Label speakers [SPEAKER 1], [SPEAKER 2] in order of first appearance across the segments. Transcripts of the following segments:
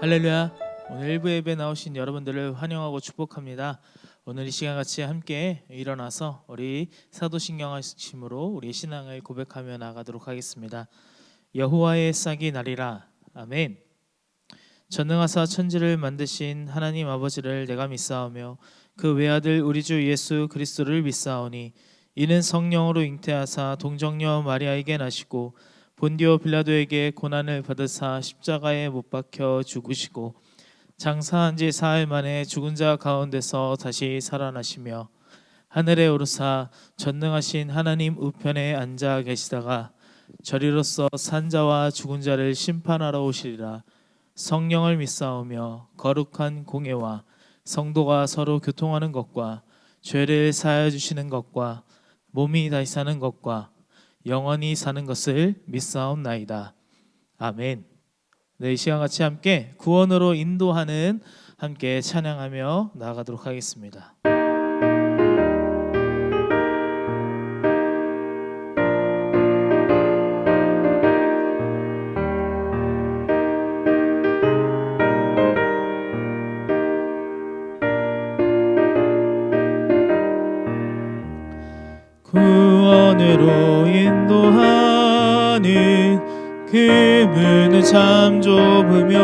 [SPEAKER 1] 할렐루야. 오늘 일부 예배 나오신 여러분들을 환영하고 축복합니다. 오늘 이 시간 같이 함께 일어나서 우리 사도신경 하심으로 우리 신앙을 고백하며 나가도록 하겠습니다. 여호와의 싹이 나리라. 아멘. 전능하사 천지를 만드신 하나님 아버지를 내가 믿사오며 그 외아들 우리 주 예수 그리스도를 믿사오니 이는 성령으로 잉태하사 동정녀 마리아에게 나시고 본디오 빌라도에게 고난을 받으사 십자가에 못 박혀 죽으시고 장사한 지 사흘 만에 죽은 자 가운데서 다시 살아나시며 하늘에 오르사 전능하신 하나님 우편에 앉아 계시다가 저리로서 산 자와 죽은 자를 심판하러 오시리라. 성령을 믿사오며 거룩한 공예와 성도가 서로 교통하는 것과 죄를 사하여 주시는 것과 몸이 다시 사는 것과 영원히 사는 것을 믿사옵나이다. 아멘. 네, 이 시간 같이 함께 구원으로 인도하는 함께 찬양하며 나아가도록 하겠습니다. 구원으로 인도하는 그 문은 참 좁으며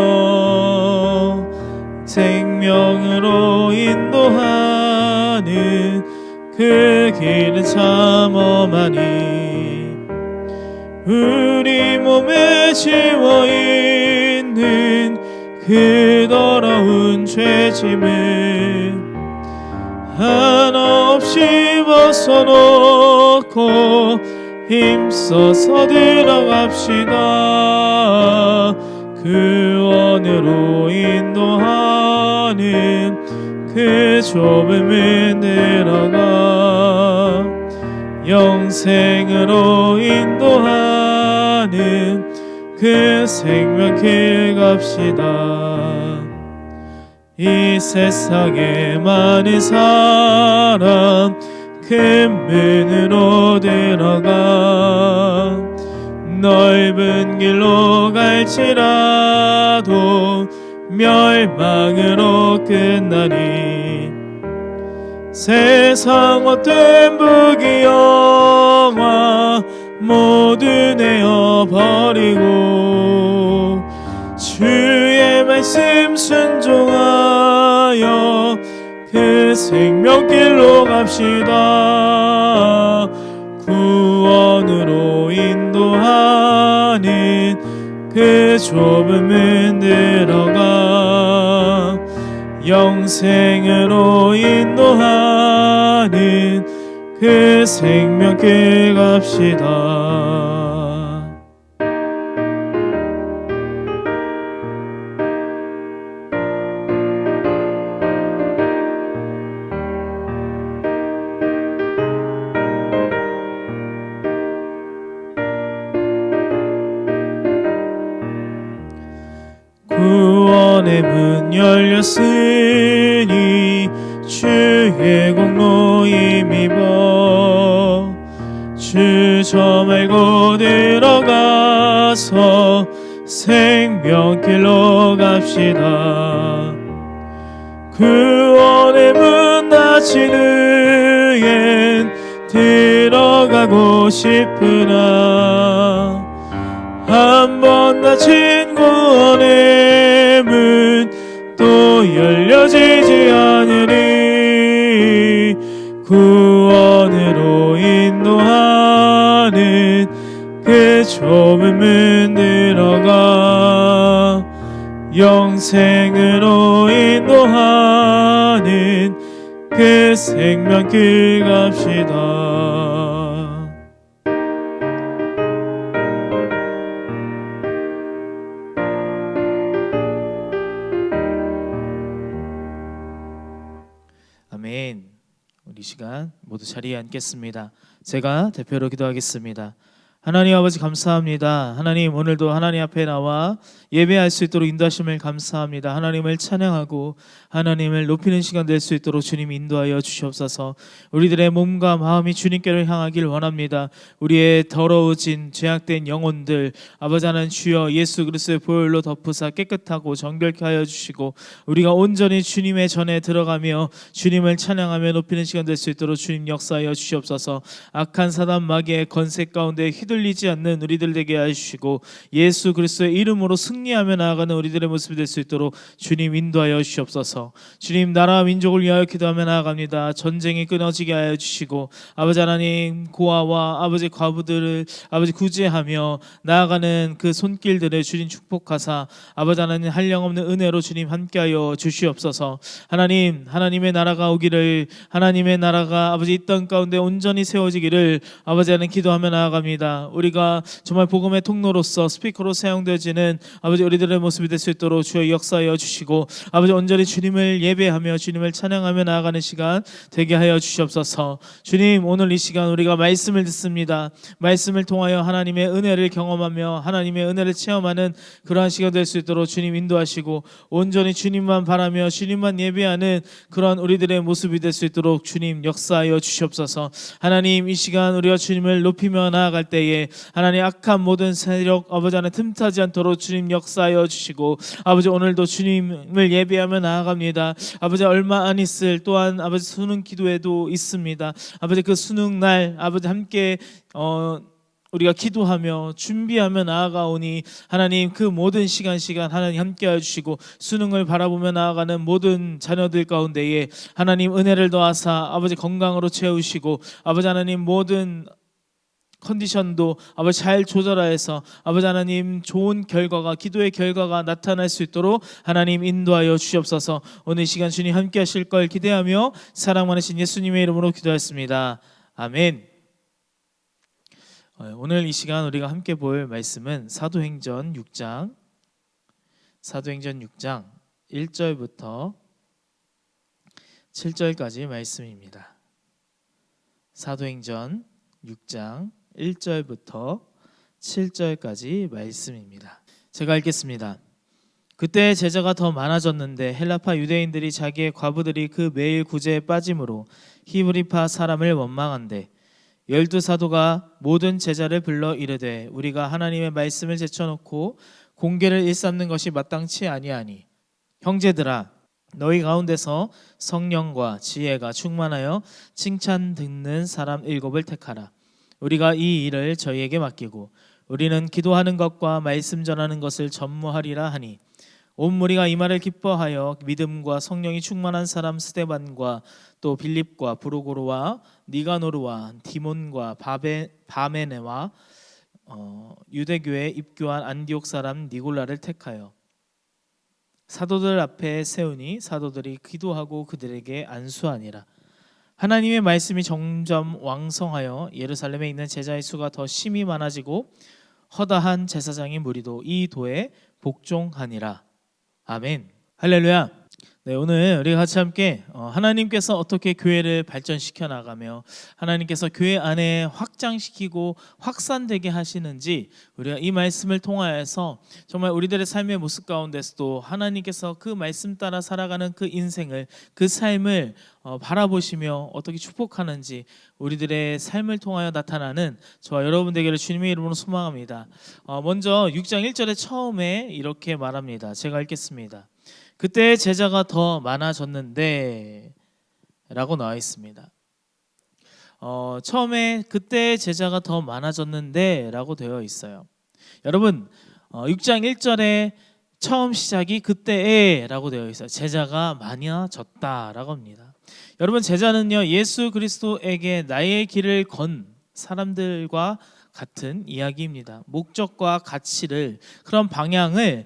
[SPEAKER 1] 생명으로 인도하는 그 길은 참 험하니 우리 몸에 지워있는 그 더러운 죄짐을 하나 없이 벗어놓고 힘써서 들어갑시다. 구원으로 인도하는 그 좁은 문 들어가 영생으로 인도하는 그 생명길 갑시다. 이 세상에 많은 사람 큰 문으로 들어가 넓은 길로 갈지라도 멸망으로 끝나니 세상 어떤 부귀영화 모두 내어버리고 주의 말씀 순종하여 그 생명길로 갑시다. 구원으로 인도하는 그 좁은 문 들어가 영생으로 인도하는 그 생명길 갑시다. 구원의 문 열렸으니 주의 공로 힘입어 주 저 말고 들어가서 생명길로 갑시다. 구원의 문 닫힌 후엔 들어가고 싶으나 한 번 닫힌 구원의 문 또 열려지지 않으리. 구원으로 인도하는 그 좁은 문 들어가 영생으로 인도하는 그 생명길 갑시다. 아멘. 우리 시간 모두 자리에 앉겠습니다. 제가 대표로 기도하겠습니다. 하나님 아버지 감사합니다. 하나님 오늘도 하나님 앞에 나와 예배할 수 있도록 인도하심을 감사합니다. 하나님을 찬양하고 하나님을 높이는 시간 될 수 있도록 주님 인도하여 주시옵소서. 우리들의 몸과 마음이 주님께로 향하길 원합니다. 우리의 더러워진 죄악된 영혼들 아버지 하나님 주여 예수 그리스도의 보혈로 덮으사 깨끗하고 정결케 하여 주시고 우리가 온전히 주님의 전에 들어가며 주님을 찬양하며 높이는 시간 될 수 있도록 주님 역사하여 주시옵소서. 악한 사단 마귀의 건세 가운데 휘둘리지 않는 우리들 되게 하시고 예수 그리스도의 이름으로 승리하며 나아가는 우리들의 모습이 될 수 있도록 주님 인도하여 주시옵소서. 주님 나라와 민족을 위하여 기도하며 나아갑니다. 전쟁이 끊어지게 하여 주시고 아버지 하나님 고아와 아버지 과부들을 아버지 구제하며 나아가는 그 손길들을 주님 축복하사 아버지 하나님 한량없는 은혜로 주님 함께하여 주시옵소서. 하나님 하나님의 나라가 오기를 하나님의 나라가 아버지 이 땅 가운데 온전히 세워지기를 아버지 하나님 기도하며 나아갑니다. 우리가 정말 복음의 통로로서 스피커로 사용되어지는 아버지 우리들의 모습이 될 수 있도록 주여 역사하여 주시고 아버지 온전히 주님을 예배하며 주님을 찬양하며 나아가는 시간 되게 하여 주시옵소서. 주님 오늘 이 시간 우리가 말씀을 듣습니다. 말씀을 통하여 하나님의 은혜를 경험하며 하나님의 은혜를 체험하는 그러한 시간 될 수 있도록 주님 인도하시고 온전히 주님만 바라며 주님만 예배하는 그러한 우리들의 모습이 될 수 있도록 주님 역사하여 주시옵소서. 하나님 이 시간 우리가 주님을 높이며 나아갈 때에 하나님 악한 모든 세력 아버지 하나님 틈타지 않도록 주님 역사하여 주시고 아버지 오늘도 주님을 예배하며 나아갑니다. 아버지 얼마 안 있을 또한 아버지 수능 기도회도 있습니다. 아버지 그 수능 날 아버지 함께 우리가 기도하며 준비하며 나아가오니 하나님 그 모든 시간 하나님 함께하여 주시고 수능을 바라보며 나아가는 모든 자녀들 가운데에 하나님 은혜를 더하사 아버지 건강으로 채우시고 아버지 하나님 모든 컨디션도 아버지 잘 조절하여서 아버지 하나님 좋은 결과가 기도의 결과가 나타날 수 있도록 하나님 인도하여 주시옵소서. 오늘 이 시간 주님 함께 하실 걸 기대하며 사랑 많으신 예수님의 이름으로 기도했습니다. 아멘. 오늘 이 시간 우리가 함께 볼 말씀은 사도행전 6장 1절부터 7절까지 말씀입니다. 사도행전 6장 1절부터 7절까지 말씀입니다. 제가 읽겠습니다. 그때 제자가 더 많아졌는데 헬라파 유대인들이 자기의 과부들이 그 매일 구제에 빠짐으로 히브리파 사람을 원망한대 12 사도가 모든 제자를 불러 이르되 우리가 하나님의 말씀을 제쳐놓고 공개를 일삼는 것이 마땅치 아니하니 형제들아 너희 가운데서 성령과 지혜가 충만하여 칭찬 듣는 사람 7을 택하라. 우리가 이 일을 저희에게 맡기고 우리는 기도하는 것과 말씀 전하는 것을 전무하리라 하니 온 무리가 이 말을 기뻐하여 믿음과 성령이 충만한 사람 스데반과 또 빌립과 브루고로와 니가노르와 디몬과 바메네와 유대교에 입교한 안디옥 사람 니골라를 택하여 사도들 앞에 세우니 사도들이 기도하고 그들에게 안수하니라. 하나님의 말씀이 점점 왕성하여 예루살렘에 있는 제자의 수가 더 심히 많아지고 허다한 제사장의 무리도 이 도에 복종하니라. 아멘. 할렐루야. 네, 오늘 우리 같이 함께 하나님께서 어떻게 교회를 발전시켜 나가며 하나님께서 교회 안에 확장시키고 확산되게 하시는지 우리가 이 말씀을 통하여서 정말 우리들의 삶의 모습 가운데서도 하나님께서 그 말씀 따라 살아가는 그 인생을 그 삶을 바라보시며 어떻게 축복하는지 우리들의 삶을 통하여 나타나는 저와 여러분 되기를 주님의 이름으로 소망합니다. 먼저 6장 1절에 처음에 이렇게 말합니다. 제가 읽겠습니다. 그때 제자가 더 많아졌는데 라고 나와 있습니다. 처음에 그때 제자가 더 많아졌는데 라고 되어 있어요. 여러분 6장 1절에 처음 시작이 그때에 라고 되어 있어요. 제자가 많아졌다 라고 합니다. 여러분 제자는요 예수 그리스도에게 나의 길을 건 사람들과 같은 이야기입니다. 목적과 가치를 그런 방향을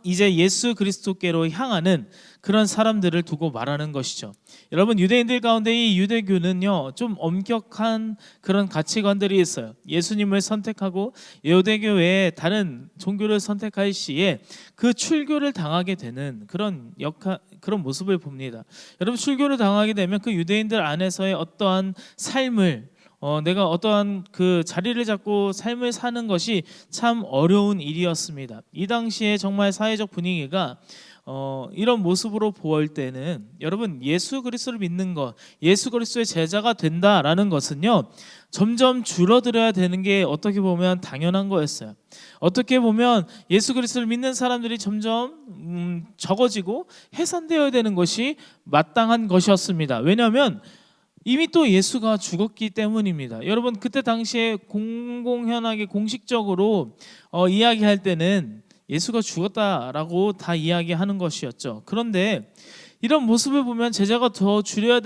[SPEAKER 1] 이제 예수 그리스도께로 향하는 그런 사람들을 두고 말하는 것이죠. 여러분 유대인들 가운데 이 유대교는요 좀 엄격한 그런 가치관들이 있어요. 예수님을 선택하고 유대교 외에 다른 종교를 선택할 시에 그 출교를 당하게 되는 그런 모습을 봅니다. 여러분 출교를 당하게 되면 그 유대인들 안에서의 어떠한 삶을 내가 어떠한 그 자리를 잡고 삶을 사는 것이 참 어려운 일이었습니다. 이 당시에 정말 사회적 분위기가 이런 모습으로 보일 때는 여러분 예수 그리스도를 믿는 것, 예수 그리스도의 제자가 된다라는 것은요 점점 줄어들어야 되는 게 어떻게 보면 당연한 거였어요. 어떻게 보면 예수 그리스도를 믿는 사람들이 점점 적어지고 해산되어야 되는 것이 마땅한 것이었습니다. 왜냐하면 이미 또 예수가 죽었기 때문입니다. 여러분 그때 당시에 공공연하게 공식적으로 이야기할 때는 예수가 죽었다라고 다 이야기하는 것이었죠. 그런데 이런 모습을 보면 제자가 더 줄어들어야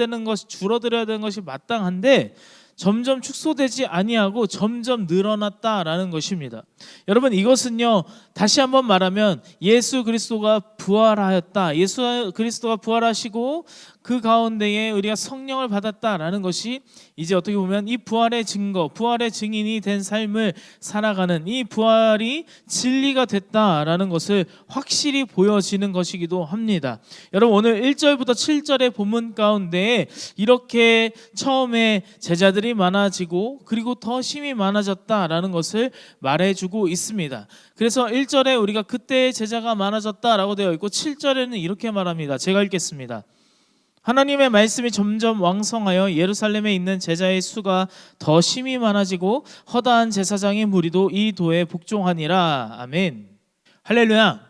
[SPEAKER 1] 되는 것이 마땅한데 점점 축소되지 아니하고 점점 늘어났다라는 것입니다. 여러분 이것은요 다시 한번 말하면 예수 그리스도가 부활하였다, 예수 그리스도가 부활하시고 그 가운데에 우리가 성령을 받았다라는 것이 이제 어떻게 보면 이 부활의 증거, 부활의 증인이 된 삶을 살아가는 이 부활이 진리가 됐다라는 것을 확실히 보여지는 것이기도 합니다. 여러분 오늘 1절부터 7절의 본문 가운데 이렇게 처음에 제자들이 많아지고 그리고 더 힘이 많아졌다라는 것을 말해주고 있습니다. 그래서 1절에 우리가 그때 제자가 많아졌다라고 되어 있고 7절에는 이렇게 말합니다. 제가 읽겠습니다. 하나님의 말씀이 점점 왕성하여 예루살렘에 있는 제자의 수가 더 심히 많아지고 허다한 제사장의 무리도 이 도에 복종하니라. 아멘. 할렐루야.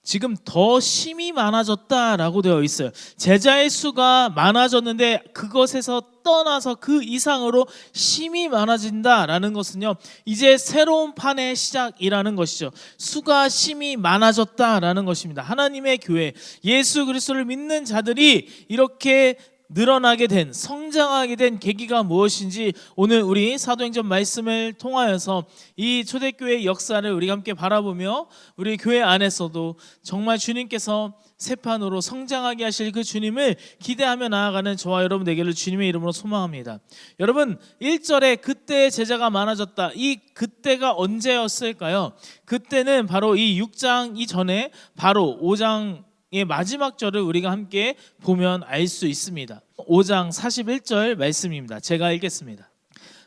[SPEAKER 1] 지금 더 심히 많아졌다라고 되어 있어요. 제자의 수가 많아졌는데 그것에서 떠나서 그 이상으로 심히 많아진다라는 것은요 이제 새로운 판의 시작이라는 것이죠. 수가 심히 많아졌다라는 것입니다. 하나님의 교회, 예수 그리스도를 믿는 자들이 이렇게 늘어나게 된, 성장하게 된 계기가 무엇인지 오늘 우리 사도행전 말씀을 통하여서 이 초대교회의 역사를 우리가 함께 바라보며 우리 교회 안에서도 정말 주님께서 새 판으로 성장하게 하실 그 주님을 기대하며 나아가는 저와 여러분 되기를 주님의 이름으로 소망합니다. 여러분 1절에 그때 제자가 많아졌다, 이 그때가 언제였을까요? 그때는 바로 이 6장 이전에 바로 5장 마지막 절을 우리가 함께 보면 알 수 있습니다. 5장 41절 말씀입니다. 제가 읽겠습니다.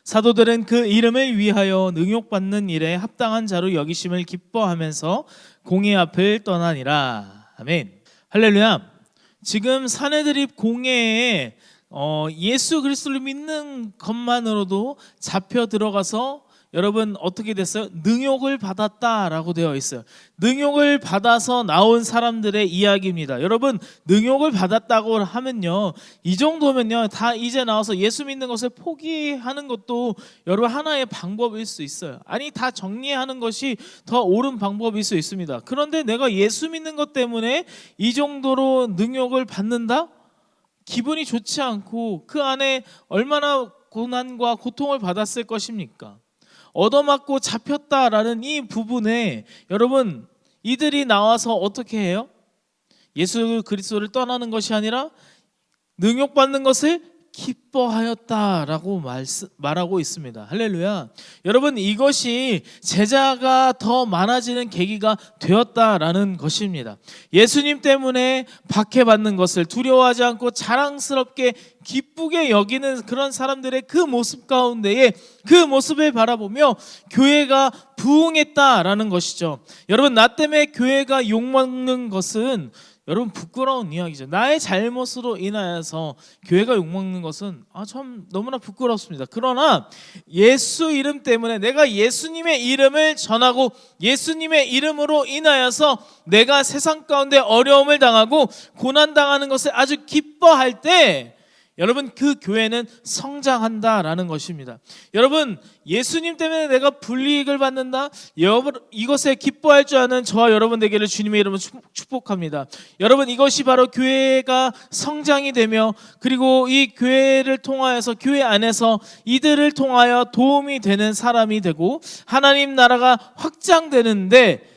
[SPEAKER 1] 사도들은 그 이름을 위하여 능욕받는 일에 합당한 자로 여기심을 기뻐하면서 공회 앞을 떠나니라. 아멘. 할렐루야. 지금 사내들이 공회에 예수 그리스도를 믿는 것만으로도 잡혀 들어가서 여러분 어떻게 됐어요? 능욕을 받았다라고 되어 있어요. 능욕을 받아서 나온 사람들의 이야기입니다. 여러분 능욕을 받았다고 하면요 이 정도면요 다 이제 나와서 예수 믿는 것을 포기하는 것도 여러분 하나의 방법일 수 있어요. 아니 다 정리하는 것이 더 옳은 방법일 수 있습니다. 그런데 내가 예수 믿는 것 때문에 이 정도로 능욕을 받는다? 기분이 좋지 않고 그 안에 얼마나 고난과 고통을 받았을 것입니까? 얻어맞고 잡혔다라는 이 부분에 여러분 이들이 나와서 어떻게 해요? 예수 그리스도를 떠나는 것이 아니라 능욕받는 것을 기뻐하였다라고 말하고 있습니다. 할렐루야. 여러분 이것이 제자가 더 많아지는 계기가 되었다라는 것입니다. 예수님 때문에 박해받는 것을 두려워하지 않고 자랑스럽게 기쁘게 여기는 그런 사람들의 그 모습 가운데에 그 모습을 바라보며 교회가 부흥했다라는 것이죠. 여러분 나 때문에 교회가 욕먹는 것은 여러분 부끄러운 이야기죠. 나의 잘못으로 인하여서 교회가 욕먹는 것은 참 너무나 부끄럽습니다. 그러나 예수 이름 때문에 내가 예수님의 이름을 전하고 예수님의 이름으로 인하여서 내가 세상 가운데 어려움을 당하고 고난당하는 것을 아주 기뻐할 때 여러분 그 교회는 성장한다라는 것입니다. 여러분 예수님 때문에 내가 불이익을 받는다, 이것에 기뻐할 줄 아는 저와 여러분 되기를 주님의 이름으로 축복합니다. 여러분 이것이 바로 교회가 성장이 되며 그리고 이 교회를 통하여서 교회 안에서 이들을 통하여 도움이 되는 사람이 되고 하나님 나라가 확장되는데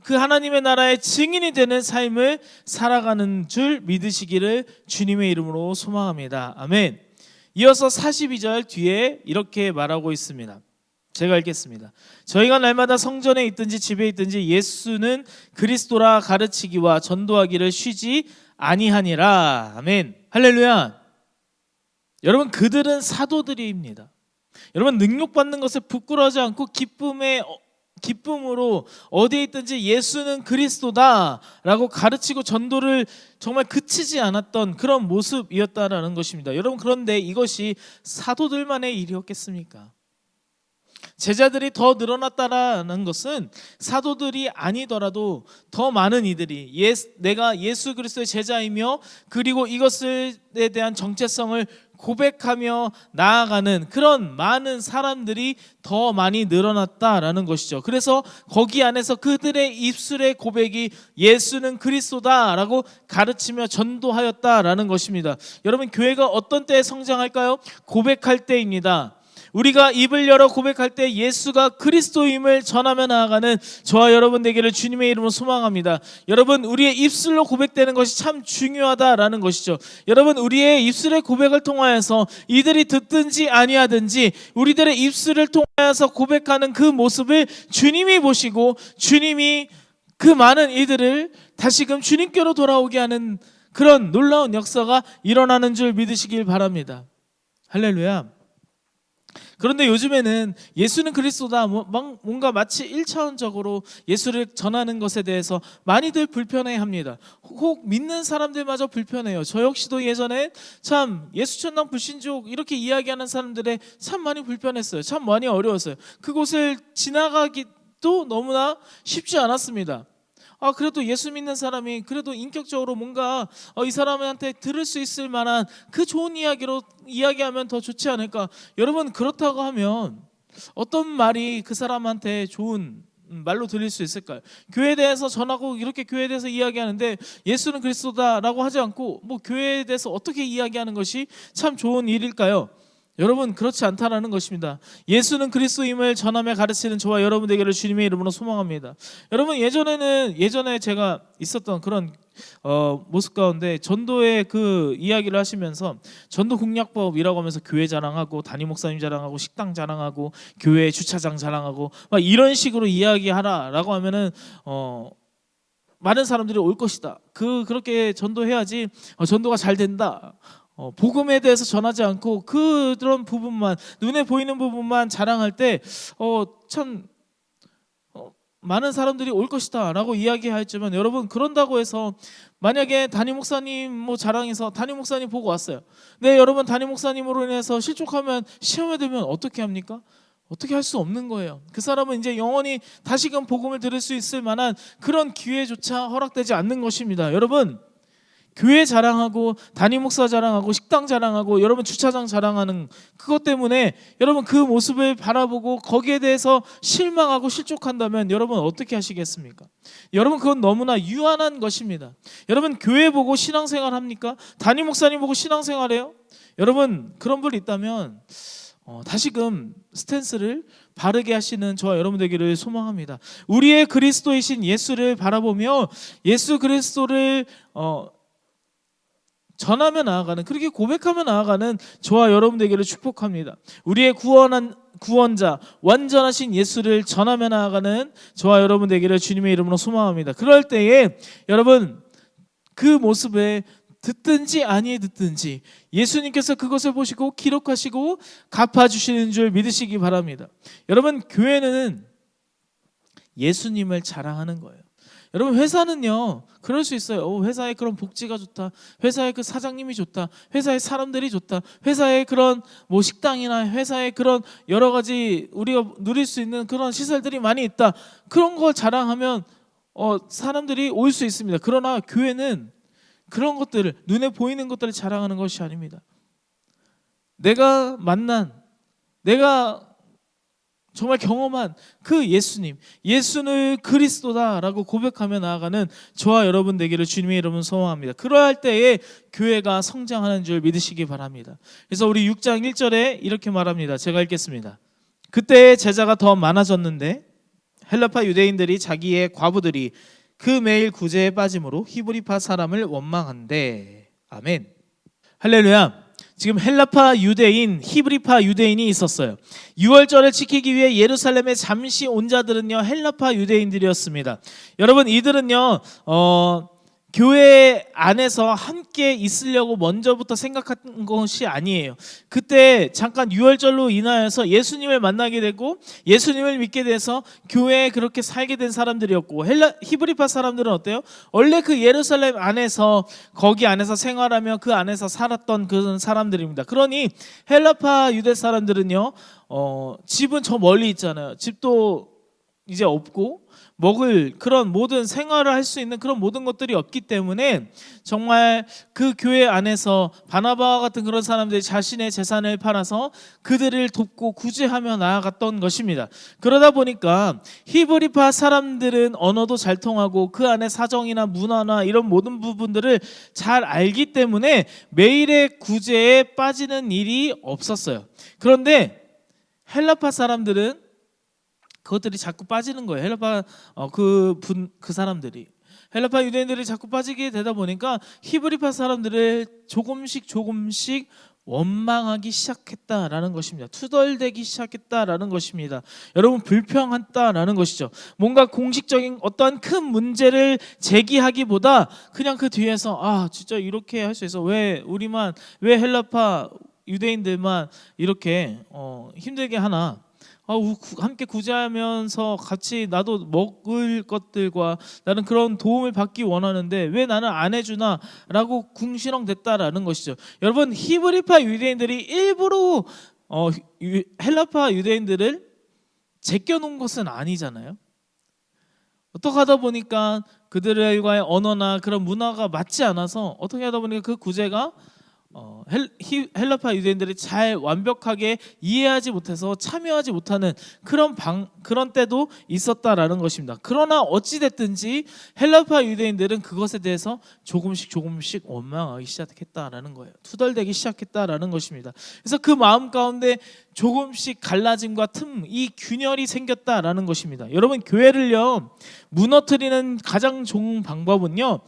[SPEAKER 1] 그 하나님의 나라의 증인이 되는 삶을 살아가는 줄 믿으시기를 주님의 이름으로 소망합니다. 아멘. 이어서 42절 뒤에 이렇게 말하고 있습니다. 제가 읽겠습니다. 저희가 날마다 성전에 있든지 집에 있든지 예수는 그리스도라 가르치기와 전도하기를 쉬지 아니하니라. 아멘. 할렐루야. 여러분 그들은 사도들입니다. 여러분, 능력받는 것에 부끄러워하지 않고 기쁨으로 어디에 있든지 예수는 그리스도다라고 가르치고 전도를 정말 그치지 않았던 그런 모습이었다라는 것입니다. 여러분, 그런데 이것이 사도들만의 일이었겠습니까? 제자들이 더 늘어났다라는 것은 사도들이 아니더라도 더 많은 이들이 내가 예수 그리스도의 제자이며 그리고 이것에 대한 정체성을 고백하며 나아가는 그런 많은 사람들이 더 많이 늘어났다라는 것이죠. 그래서 거기 안에서 그들의 입술의 고백이 예수는 그리스도다라고 가르치며 전도하였다라는 것입니다. 여러분, 교회가 어떤 때에 성장할까요? 고백할 때입니다. 우리가 입을 열어 고백할 때 예수가 그리스도임을 전하며 나아가는 저와 여러분 되기를 주님의 이름으로 소망합니다. 여러분, 우리의 입술로 고백되는 것이 참 중요하다라는 것이죠. 여러분, 우리의 입술의 고백을 통하여서 이들이 듣든지 아니하든지 우리들의 입술을 통하여서 고백하는 그 모습을 주님이 보시고 주님이 그 많은 이들을 다시금 주님께로 돌아오게 하는 그런 놀라운 역사가 일어나는 줄 믿으시길 바랍니다. 할렐루야. 그런데 요즘에는 예수는 그리스도다, 뭔가 마치 1차원적으로 예수를 전하는 것에 대해서 많이들 불편해합니다. 혹 믿는 사람들마저 불편해요. 저 역시도 예전에 참 예수천당 불신족 이렇게 이야기하는 사람들에 참 많이 불편했어요. 참 많이 어려웠어요. 그곳을 지나가기도 너무나 쉽지 않았습니다. 그래도 예수 믿는 사람이 그래도 인격적으로 뭔가 이 사람한테 들을 수 있을 만한 그 좋은 이야기로 이야기하면 더 좋지 않을까. 여러분, 그렇다고 하면 어떤 말이 그 사람한테 좋은 말로 들릴 수 있을까요? 교회에 대해서 전하고 이렇게 교회에 대해서 이야기하는데 예수는 그리스도다라고 하지 않고 교회에 대해서 어떻게 이야기하는 것이 참 좋은 일일까요? 여러분, 그렇지 않다라는 것입니다. 예수는 그리스도임을 전하며 가르치는 저와 여러분 되기를 주님의 이름으로 소망합니다. 여러분, 예전에 제가 있었던 그런 모습 가운데 전도의 그 이야기를 하시면서 전도 공략법이라고 하면서 교회 자랑하고 담임 목사님 자랑하고 식당 자랑하고 교회 주차장 자랑하고 막 이런 식으로 이야기하라라고 하면은 많은 사람들이 올 것이다. 그렇게 전도해야지 전도가 잘 된다. 복음에 대해서 전하지 않고 그런 부분만, 눈에 보이는 부분만 자랑할 때 참 많은 사람들이 올 것이다 라고 이야기하였지만, 여러분, 그런다고 해서 만약에 담임 목사님 자랑해서 담임 목사님 보고 왔어요. 네, 여러분, 담임 목사님으로 인해서 실족하면 시험에 들면 어떻게 합니까? 어떻게 할 수 없는 거예요. 그 사람은 이제 영원히 다시금 복음을 들을 수 있을 만한 그런 기회조차 허락되지 않는 것입니다. 여러분, 교회 자랑하고 담임 목사 자랑하고 식당 자랑하고 여러분 주차장 자랑하는 그것 때문에 여러분 그 모습을 바라보고 거기에 대해서 실망하고 실족한다면 여러분 어떻게 하시겠습니까? 여러분, 그건 너무나 유한한 것입니다. 여러분, 교회 보고 신앙생활 합니까? 담임 목사님 보고 신앙생활해요? 여러분, 그런 분 있다면 다시금 스탠스를 바르게 하시는 저와 여러분 되기를 소망합니다. 우리의 그리스도이신 예수를 바라보며 예수 그리스도를 전하며 나아가는, 그렇게 고백하며 나아가는 저와 여러분 되기를 축복합니다. 우리의 구원자 완전하신 예수를 전하며 나아가는 저와 여러분 되기를 주님의 이름으로 소망합니다. 그럴 때에 여러분, 그 모습에 듣든지 아니 듣든지 예수님께서 그것을 보시고 기록하시고 갚아주시는 줄 믿으시기 바랍니다. 여러분, 교회는 예수님을 자랑하는 거예요. 여러분, 회사는요 그럴 수 있어요. 회사에 그런 복지가 좋다, 회사에 그 사장님이 좋다, 회사에 사람들이 좋다, 회사에 그런 식당이나 회사에 그런 여러 가지 우리가 누릴 수 있는 그런 시설들이 많이 있다. 그런 걸 자랑하면 사람들이 올 수 있습니다. 그러나 교회는 그런 것들을, 눈에 보이는 것들을 자랑하는 것이 아닙니다. 내가 만난, 내가 정말 경험한 그 예수님, 예수는 그리스도다라고 고백하며 나아가는 저와 여러분 되기를 주님의 이름으로 소망합니다. 그러할 때에 교회가 성장하는 줄 믿으시기 바랍니다. 그래서 우리 6장 1절에 이렇게 말합니다. 제가 읽겠습니다. 그때 제자가 더 많아졌는데 헬라파 유대인들이 자기의 과부들이 그 매일 구제에 빠짐으로 히브리파 사람을 원망한대. 아멘. 할렐루야. 지금 헬라파 유대인, 히브리파 유대인이 있었어요. 유월절을 지키기 위해 예루살렘에 잠시 온 자들은요 헬라파 유대인들이었습니다. 여러분, 이들은요 교회 안에서 함께 있으려고 먼저부터 생각한 것이 아니에요. 그때 잠깐 유월절로 인하여서 예수님을 만나게 되고 예수님을 믿게 돼서 교회에 그렇게 살게 된 사람들이었고, 히브리파 사람들은 어때요? 원래 그 예루살렘 안에서 거기 안에서 생활하며 그 안에서 살았던 그런 사람들입니다. 그러니 헬라파 유대 사람들은요, 집은 저 멀리 있잖아요. 집도 이제 없고 먹을 그런 모든 생활을 할 수 있는 그런 모든 것들이 없기 때문에 정말 그 교회 안에서 바나바와 같은 그런 사람들이 자신의 재산을 팔아서 그들을 돕고 구제하며 나아갔던 것입니다. 그러다 보니까 히브리파 사람들은 언어도 잘 통하고 그 안에 사정이나 문화나 이런 모든 부분들을 잘 알기 때문에 매일의 구제에 빠지는 일이 없었어요. 그런데 헬라파 사람들은 그것들이 자꾸 빠지는 거예요. 헬라파 그 사람들이, 헬라파 유대인들이 자꾸 빠지게 되다 보니까 히브리파 사람들을 조금씩 원망하기 시작했다라는 것입니다. 투덜대기 시작했다라는 것입니다. 여러분, 불평했다라는 것이죠. 뭔가 공식적인 어떠한 큰 문제를 제기하기보다 그냥 그 뒤에서 진짜 이렇게 할 수 있어, 왜 헬라파 유대인들만 이렇게 힘들게 하나, 함께 구제하면서 같이 나도 먹을 것들과 나는 그런 도움을 받기 원하는데 왜 나는 안 해주나 라고 궁시렁댔다라는 것이죠. 여러분, 히브리파 유대인들이 일부러 헬라파 유대인들을 제껴놓은 것은 아니잖아요. 어떻게 하다 보니까 그들과의 언어나 그런 문화가 맞지 않아서 어떻게 하다 보니까 그 구제가 헬라파 유대인들이 잘 완벽하게 이해하지 못해서 참여하지 못하는 그런 때도 있었다라는 것입니다. 그러나 어찌 됐든지 헬라파 유대인들은 그것에 대해서 조금씩 원망하기 시작했다라는 거예요. 투덜대기 시작했다라는 것입니다. 그래서 그 마음 가운데 조금씩 갈라짐과 이 균열이 생겼다라는 것입니다. 여러분, 교회를요 무너뜨리는 가장 좋은 방법은요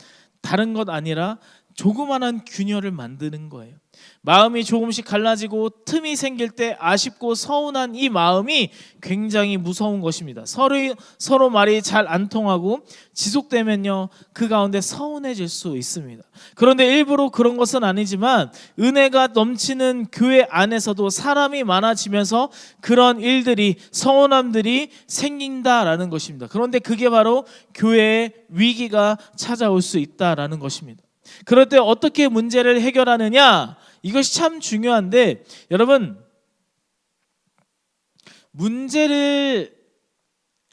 [SPEAKER 1] 다른 것 아니라 조그만한 균열을 만드는 거예요. 마음이 조금씩 갈라지고 틈이 생길 때 아쉽고 서운한 이 마음이 굉장히 무서운 것입니다. 서로 말이 잘 안 통하고 지속되면요 그 가운데 서운해질 수 있습니다. 그런데 일부러 그런 것은 아니지만 은혜가 넘치는 교회 안에서도 사람이 많아지면서 그런 일들이, 서운함들이 생긴다라는 것입니다. 그런데 그게 바로 교회의 위기가 찾아올 수 있다라는 것입니다. 그럴 때 어떻게 문제를 해결하느냐, 이것이 참 중요한데, 여러분, 문제를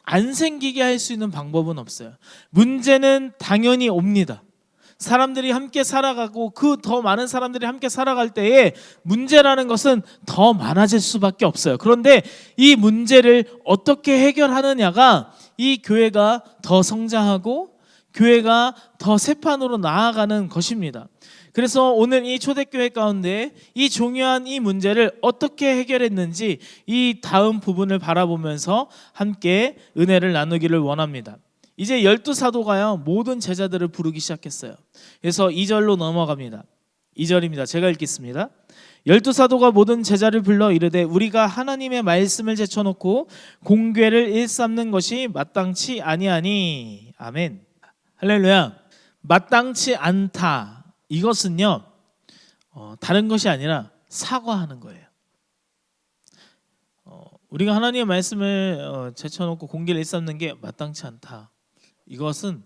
[SPEAKER 1] 안 생기게 할 수 있는 방법은 없어요. 문제는 당연히 옵니다. 사람들이 함께 살아가고 그 더 많은 사람들이 함께 살아갈 때에 문제라는 것은 더 많아질 수밖에 없어요. 그런데 이 문제를 어떻게 해결하느냐가 이 교회가 더 성장하고 교회가 더 새판으로 나아가는 것입니다. 그래서 오늘 이 초대교회 가운데 이 중요한 이 문제를 어떻게 해결했는지 이 다음 부분을 바라보면서 함께 은혜를 나누기를 원합니다. 이제 12사도가요 모든 제자들을 부르기 시작했어요. 그래서 2절로 넘어갑니다. 2절입니다. 제가 읽겠습니다. 12사도가 모든 제자를 불러 이르되 우리가 하나님의 말씀을 제쳐놓고 공궤를 일삼는 것이 마땅치 아니하니. 아멘. 할렐루야. 마땅치 않다, 이것은요 다른 것이 아니라 사과하는 거예요. 우리가 하나님의 말씀을 제쳐놓고 공개를 일삼는 게 마땅치 않다, 이것은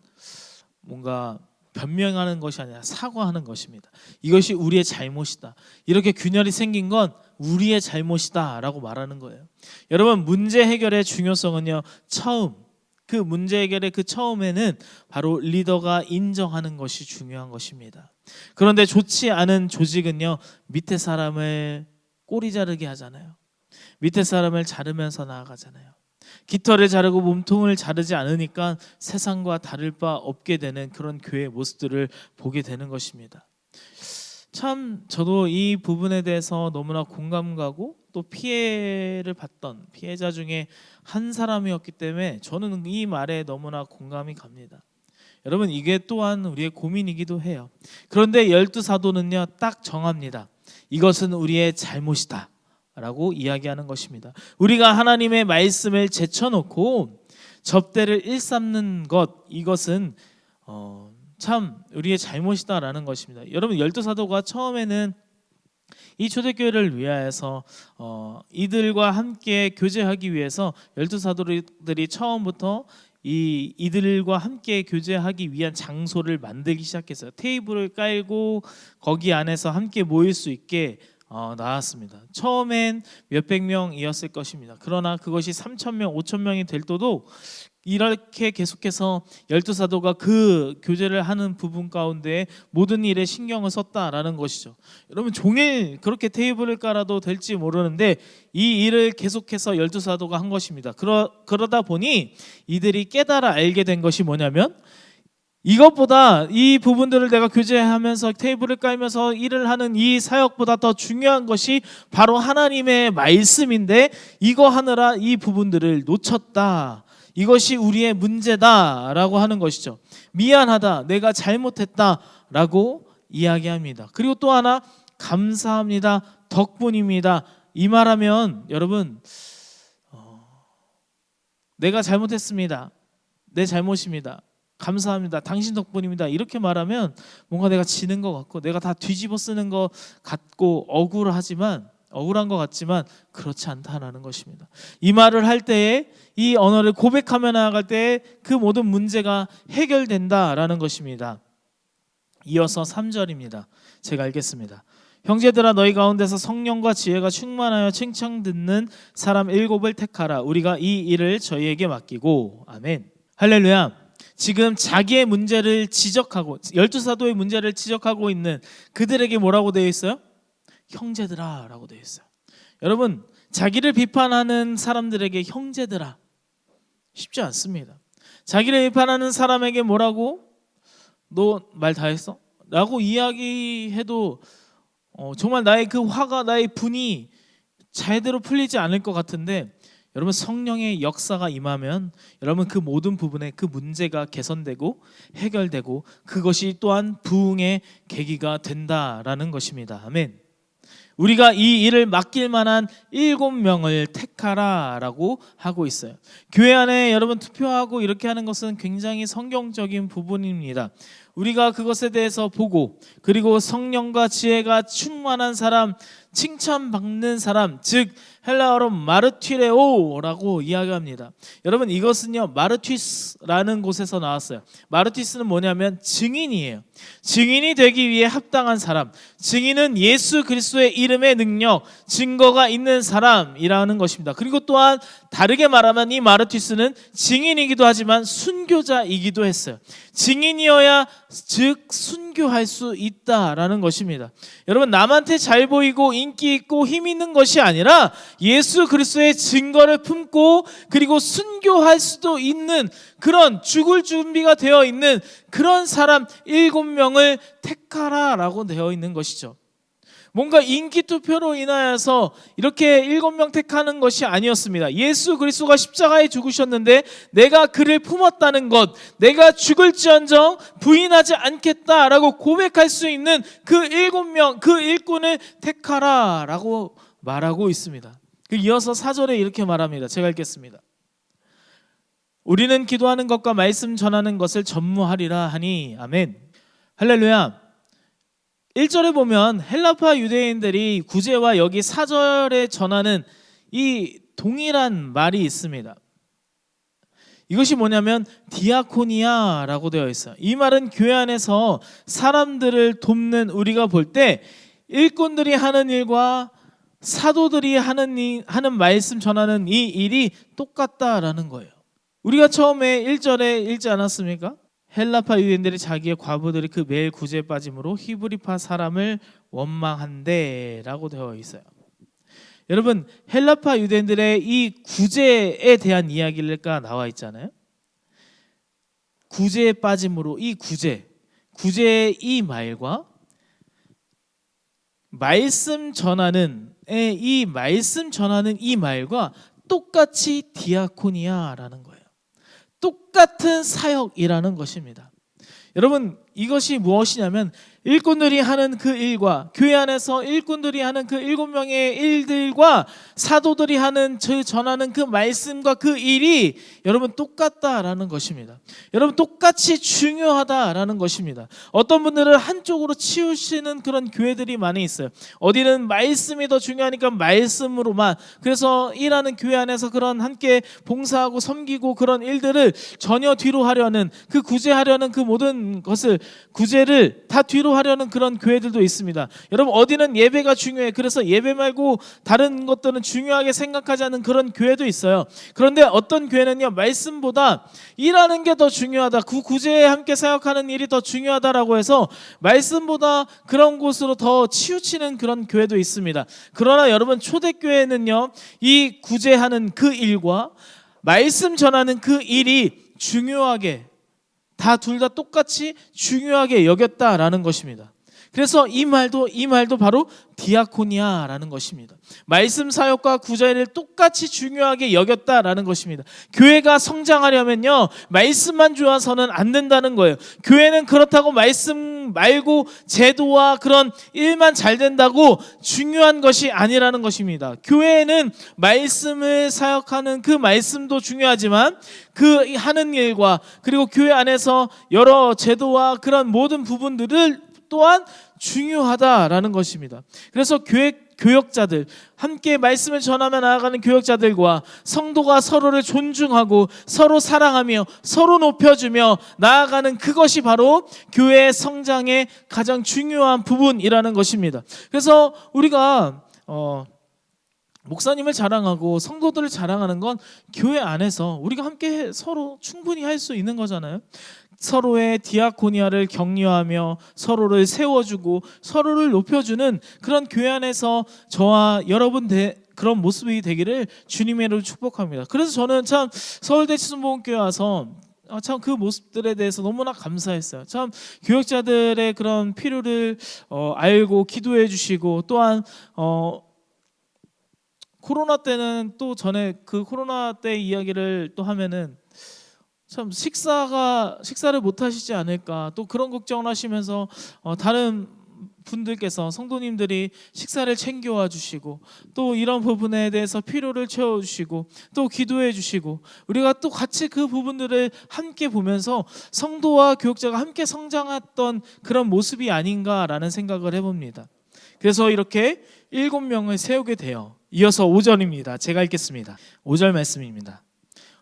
[SPEAKER 1] 뭔가 변명하는 것이 아니라 사과하는 것입니다. 이것이 우리의 잘못이다, 이렇게 균열이 생긴 건 우리의 잘못이다 라고 말하는 거예요. 여러분, 문제 해결의 중요성은요 그 문제 해결의 그 처음에는 바로 리더가 인정하는 것이 중요한 것입니다. 그런데 좋지 않은 조직은요 밑에 사람을 꼬리 자르게 하잖아요. 밑에 사람을 자르면서 나아가잖아요. 깃털을 자르고 몸통을 자르지 않으니까 세상과 다를 바 없게 되는 그런 교회의 모습들을 보게 되는 것입니다. 참 저도 이 부분에 대해서 너무나 공감 가고 또 피해를 봤던 피해자 중에 한 사람이었기 때문에 저는 이 말에 너무나 공감이 갑니다. 여러분, 이게 또한 우리의 고민이기도 해요. 그런데 12사도는요 딱 정합니다. 이것은 우리의 잘못이다 라고 이야기하는 것입니다. 우리가 하나님의 말씀을 제쳐놓고 접대를 일삼는 것, 이것은 참 우리의 잘못이다라는 것입니다. 여러분, 열두 사도가 처음에는 이 초대교회를 위하여서 이들과 함께 교제하기 위해서 열두 사도들이 처음부터 이들과 함께 교제하기 위한 장소를 만들기 시작했어요. 테이블을 깔고 거기 안에서 함께 모일 수 있게 나왔습니다. 처음엔 몇백 명이었을 것입니다. 그러나 그것이 3,000명, 5,000명이 될 때도 이렇게 계속해서 열두 사도가 그 교제를 하는 부분 가운데 모든 일에 신경을 썼다라는 것이죠. 여러분, 종일 그렇게 테이블을 깔아도 될지 모르는데 이 일을 계속해서 열두 사도가 한 것입니다. 그러다 보니 이들이 깨달아 알게 된 것이 뭐냐면, 이것보다 이 부분들을 내가 교제하면서 테이블을 깔면서 일을 하는 이 사역보다 더 중요한 것이 바로 하나님의 말씀인데, 이거 하느라 이 부분들을 놓쳤다. 이것이 우리의 문제다라고 하는 것이죠. 미안하다, 내가 잘못했다라고 이야기합니다. 그리고 또 하나, 감사합니다, 덕분입니다. 이 말하면 여러분, 내가 잘못했습니다, 내 잘못입니다, 감사합니다, 당신 덕분입니다, 이렇게 말하면 뭔가 내가 지는 것 같고 내가 다 뒤집어 쓰는 것 같고 억울한 것 같지만 그렇지 않다라는 것입니다. 이 말을 할 때에, 이 언어를 고백하며 나아갈 때에 그 모든 문제가 해결된다라는 것입니다. 이어서 3절입니다. 제가 읽겠습니다. 형제들아, 너희 가운데서 성령과 지혜가 충만하여 칭찬 듣는 사람 7을 택하라. 우리가 이 일을 저희에게 맡기고. 아멘. 할렐루야. 지금 자기의 문제를 지적하고, 열두 사도의 문제를 지적하고 있는 그들에게 뭐라고 되어 있어요? 형제들아 라고 되어 있어요. 여러분, 자기를 비판하는 사람들에게 형제들아 쉽지 않습니다. 자기를 비판하는 사람에게 뭐라고? 너 말 다 했어? 라고 이야기해도 정말 나의 그 화가, 나의 분이 제대로 풀리지 않을 것 같은데, 여러분, 성령의 역사가 임하면 여러분 그 모든 부분에 그 문제가 개선되고 해결되고 그것이 또한 부흥의 계기가 된다라는 것입니다. 아멘. 우리가 이 일을 맡길 만한 7명을 택하라라고 하고 있어요. 교회 안에 여러분 투표하고 이렇게 하는 것은 굉장히 성경적인 부분입니다. 우리가 그것에 대해서 보고, 그리고 성령과 지혜가 충만한 사람, 칭찬받는 사람, 즉 헬라어로 마르튀레오라고 이야기합니다. 여러분, 이것은요 마르튀스라는 곳에서 나왔어요. 마르튀스는 뭐냐면 증인이에요. 증인이 되기 위해 합당한 사람, 증인은 예수 그리스도의 이름의 능력, 증거가 있는 사람이라는 것입니다. 그리고 또한 다르게 말하면 이 마르튀스는 증인이기도 하지만 순교자이기도 했어요. 증인이어야 즉 순교할 수 있다라는 것입니다. 여러분, 남한테 잘 보이고 인기 있고 힘 있는 것이 아니라 예수 그리스도의 증거를 품고 그리고 순교할 수도 있는 그런, 죽을 준비가 되어 있는 그런 사람 7명을 택하라라고 되어 있는 것이죠. 뭔가 인기 투표로 인하여서 이렇게 7명 택하는 것이 아니었습니다. 예수 그리스도가 십자가에 죽으셨는데 내가 그를 품었다는 것, 내가 죽을지언정 부인하지 않겠다라고 고백할 수 있는 그 7명, 그 일꾼을 택하라라고 말하고 있습니다. 이어서 4절에 이렇게 말합니다. 제가 읽겠습니다. 우리는 기도하는 것과 말씀 전하는 것을 전무하리라 하니. 아멘. 할렐루야. 1절에 보면 헬라파 유대인들이 구제와 여기 4절에 전하는 이 동일한 말이 있습니다. 이것이 뭐냐면 디아코니아라고 되어 있어요. 이 말은 교회 안에서 사람들을 돕는, 우리가 볼 때 일꾼들이 하는 일과 사도들이 하는 말씀 전하는 이 일이 똑같다라는 거예요. 우리가 처음에 1절에 읽지 않았습니까? 헬라파 유대인들이 자기의 과부들이 그 매일 구제에 빠짐으로 히브리파 사람을 원망한대 라고 되어 있어요. 여러분, 헬라파 유대인들의 이 구제에 대한 이야기가 나와 있잖아요. 구제에 빠짐으로, 이 구제의 이 말과 말씀 전하는 이 말과 똑같이 디아코니아라는 거예요. 똑같은 사역이라는 것입니다. 여러분, 이것이 무엇이냐면 일꾼들이 하는 그 일과 교회 안에서 일꾼들이 하는 그 7명의 일들과 사도들이 하는 전하는 그 말씀과 그 일이 여러분 똑같다라는 것입니다. 여러분 똑같이 중요하다라는 것입니다. 어떤 분들은 한쪽으로 치우치는 그런 교회들이 많이 있어요. 어디는 말씀이 더 중요하니까 말씀으로만, 그래서 일하는 교회 안에서 그런 함께 봉사하고 섬기고 그런 일들을 전혀 뒤로 하려는, 그 구제하려는 그 모든 것을 구제를 다 뒤로 하려는 그런 교회들도 있습니다. 여러분 어디는 예배가 중요해, 그래서 예배 말고 다른 것들은 중요하게 생각하지 않는 그런 교회도 있어요. 그런데 어떤 교회는요, 말씀보다 일하는 게 더 중요하다, 그 구제에 함께 사역하는 일이 더 중요하다라고 해서 말씀보다 그런 곳으로 더 치우치는 그런 교회도 있습니다. 그러나 여러분 초대교회는요, 이 구제하는 그 일과 말씀 전하는 그 일이 중요하게, 둘 다 똑같이 중요하게 여겼다라는 것입니다. 그래서 이 말도 바로 디아코니아라는 것입니다. 말씀 사역과 구제를 똑같이 중요하게 여겼다라는 것입니다. 교회가 성장하려면요, 말씀만 좋아서는 안 된다는 거예요. 교회는 그렇다고 말씀 말고 제도와 그런 일만 잘 된다고 중요한 것이 아니라는 것입니다. 교회는 말씀을 사역하는 그 말씀도 중요하지만 그 하는 일과 그리고 교회 안에서 여러 제도와 그런 모든 부분들을 또한 중요하다라는 것입니다. 그래서 교역자들, 함께 말씀을 전하며 나아가는 교역자들과 성도가 서로를 존중하고 서로 사랑하며 서로 높여주며 나아가는 그것이 바로 교회의 성장의 가장 중요한 부분이라는 것입니다. 그래서 우리가 목사님을 자랑하고 성도들을 자랑하는 건 교회 안에서 우리가 함께 서로 충분히 할 수 있는 거잖아요. 서로의 디아코니아를 격려하며 서로를 세워주고 서로를 높여주는 그런 교회 안에서 저와 여러분 그런 모습이 되기를 주님의 이름으로 축복합니다. 그래서 저는 참 서울대 치순복음교회 와서 참 그 모습들에 대해서 너무나 감사했어요. 참 교역자들의 그런 필요를 알고 기도해 주시고, 또한 코로나 때는 또 전에 그 코로나 때 이야기를 또 하면은 참 식사를 못 하시지 않을까, 또 그런 걱정을 하시면서 다른 분들께서 성도님들이 식사를 챙겨와 주시고 또 이런 부분에 대해서 필요를 채워주시고 또 기도해 주시고, 우리가 또 같이 그 부분들을 함께 보면서 성도와 교역자가 함께 성장했던 그런 모습이 아닌가라는 생각을 해봅니다. 그래서 이렇게 7명을 세우게 돼요. 이어서 5절입니다. 제가 읽겠습니다. 5절 말씀입니다.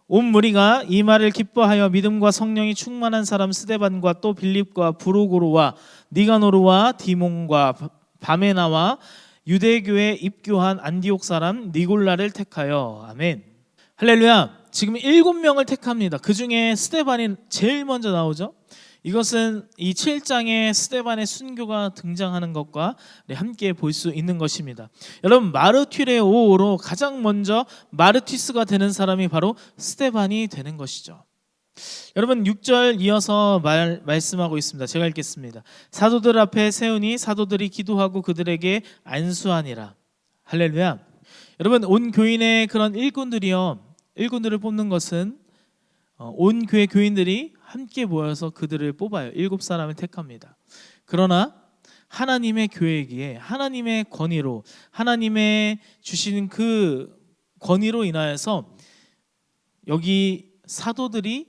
[SPEAKER 1] 온 무리가 이 말을 기뻐하여 믿음과 성령이 충만한 사람 스데반과 또 빌립과 브로고로와 니가노르와 디몬과 바메나와 유대교에 입교한 안디옥 사람 니골라를 택하여. 아멘. 할렐루야. 지금 7명을 택합니다. 그 중에 스데반이 제일 먼저 나오죠. 이것은 이 7장에 스데반의 순교가 등장하는 것과 함께 볼 수 있는 것입니다. 여러분 마르튀레오로 가장 먼저 마르티스가 되는 사람이 바로 스데반이 되는 것이죠. 여러분 6절 이어서 말씀하고 있습니다. 제가 읽겠습니다. 사도들 앞에 세우니 사도들이 기도하고 그들에게 안수하니라. 할렐루야. 여러분 온 교인의 그런 일꾼들을 뽑는 것은 온 교회 교인들이 함께 모여서 그들을 뽑아요. 7사람을 택합니다. 그러나 하나님의 교회이기에 하나님의 권위로, 하나님의 주시는 그 권위로 인하여서 여기 사도들이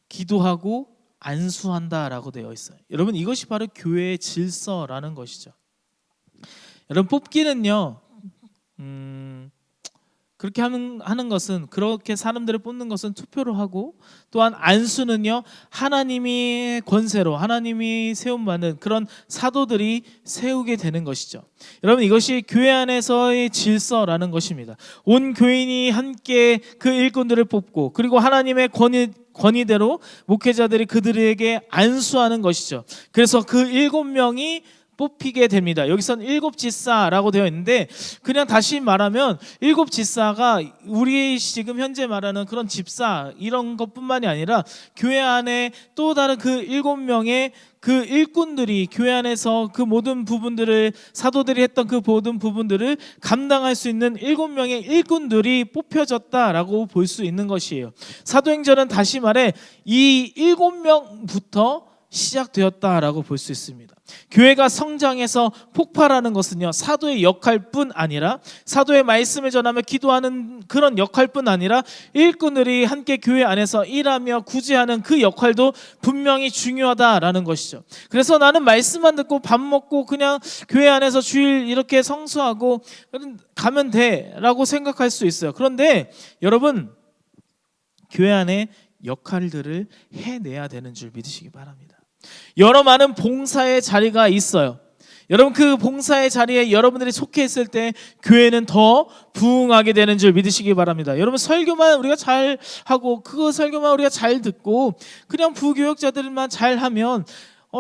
[SPEAKER 1] 기도하고 안수한다라고 되어 있어요. 여러분 이것이 바로 교회의 질서라는 것이죠. 여러분 뽑기는요, 그렇게 하는 것은, 그렇게 사람들을 뽑는 것은 투표로 하고, 또한 안수는요 하나님이 권세로 하나님이 세움받는 그런 사도들이 세우게 되는 것이죠. 여러분 이것이 교회 안에서의 질서라는 것입니다. 온 교인이 함께 그 일꾼들을 뽑고, 그리고 하나님의 권위대로 목회자들이 그들에게 안수하는 것이죠. 그래서 그 7명이 뽑히게 됩니다. 여기선 7지사라고 되어 있는데, 그냥 다시 말하면 7지사가 우리 지금 현재 말하는 그런 집사 이런 것뿐만이 아니라 교회 안에 또 다른 그 7명의 그 일꾼들이 교회 안에서 그 모든 부분들을, 사도들이 했던 그 모든 부분들을 감당할 수 있는 7명의 일꾼들이 뽑혀졌다라고 볼 수 있는 것이에요. 사도행전은 다시 말해 이 7명부터 시작되었다라고 볼 수 있습니다. 교회가 성장해서 폭발하는 것은요, 사도의 역할뿐 아니라, 사도의 말씀을 전하며 기도하는 그런 역할뿐 아니라 일꾼들이 함께 교회 안에서 일하며 구제하는 그 역할도 분명히 중요하다라는 것이죠. 그래서 나는 말씀만 듣고 밥 먹고 그냥 교회 안에서 주일 이렇게 성수하고 가면 돼라고 생각할 수 있어요. 그런데 여러분, 교회 안에 역할들을 해내야 되는 줄 믿으시기 바랍니다. 여러 많은 봉사의 자리가 있어요. 여러분, 그 봉사의 자리에 여러분들이 속해 있을 때 교회는 더 부흥하게 되는 줄 믿으시기 바랍니다. 여러분, 설교만 우리가 잘 하고 그 설교만 우리가 잘 듣고 그냥 부교역자들만 잘 하면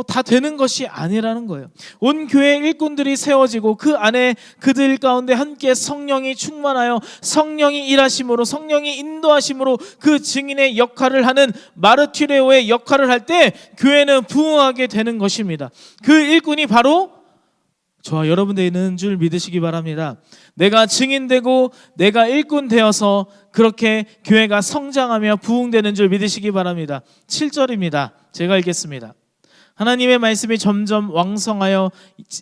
[SPEAKER 1] 다 되는 것이 아니라는 거예요. 온 교회 일꾼들이 세워지고 그 안에 그들 가운데 함께 성령이 충만하여 성령이 일하심으로, 성령이 인도하심으로 그 증인의 역할을 하는 마르티레오의 역할을 할 때 교회는 부흥하게 되는 것입니다. 그 일꾼이 바로 저와 여러분들이 줄 믿으시기 바랍니다. 내가 증인되고 내가 일꾼 되어서 그렇게 교회가 성장하며 부흥되는 줄 믿으시기 바랍니다. 7절입니다. 제가 읽겠습니다. 하나님의 말씀이 점점 왕성하여